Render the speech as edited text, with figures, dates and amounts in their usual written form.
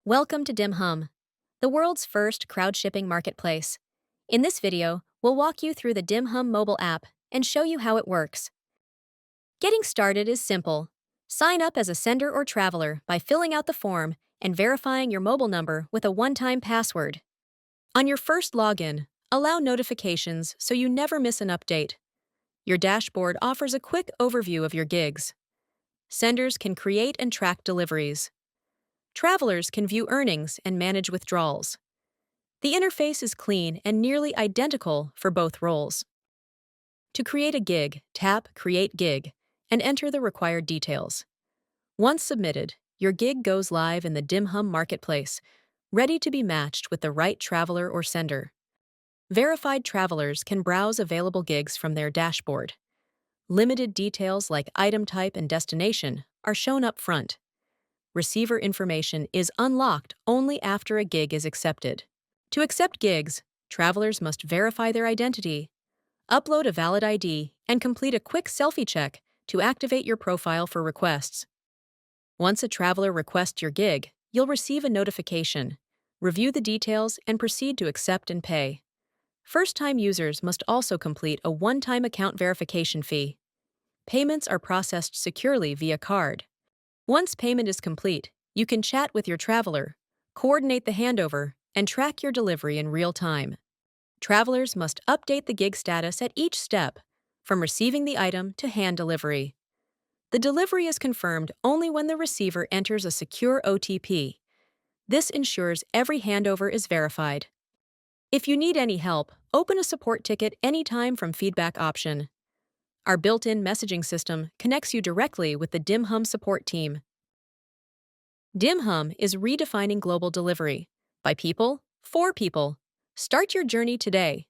Welcome to DimHum, the world's first crowdshipping marketplace. In this video, we'll walk you through the DimHum mobile app and show you how it works. Getting started is simple. Sign up as a sender or traveler by filling out the form and verifying your mobile number with a one-time password. On your first login, allow notifications so you never miss an update. Your dashboard offers a quick overview of your gigs. Senders can create and track deliveries. Travelers can view earnings and manage withdrawals. The interface is clean and nearly identical for both roles. To create a gig, tap Create Gig and enter the required details. Once submitted, your gig goes live in the DimHum marketplace, ready to be matched with the right traveler or sender. Verified travelers can browse available gigs from their dashboard. Limited details like item type and destination are shown up front. Receiver information is unlocked only after a gig is accepted. To accept gigs, travelers must verify their identity, upload a valid ID, and complete a quick selfie check to activate your profile for requests. Once a traveler requests your gig, you'll receive a notification, review the details, and proceed to accept and pay. First-time users must also complete a one-time account verification fee. Payments are processed securely via card. Once payment is complete, you can chat with your traveler, coordinate the handover, and track your delivery in real time. Travelers must update the gig status at each step, from receiving the item to hand delivery. The delivery is confirmed only when the receiver enters a secure OTP. This ensures every handover is verified. If you need any help, open a support ticket anytime from feedback option. Our built-in messaging system connects you directly with the DimHum support team. DimHum is redefining global delivery. By people, for people. Start your journey today.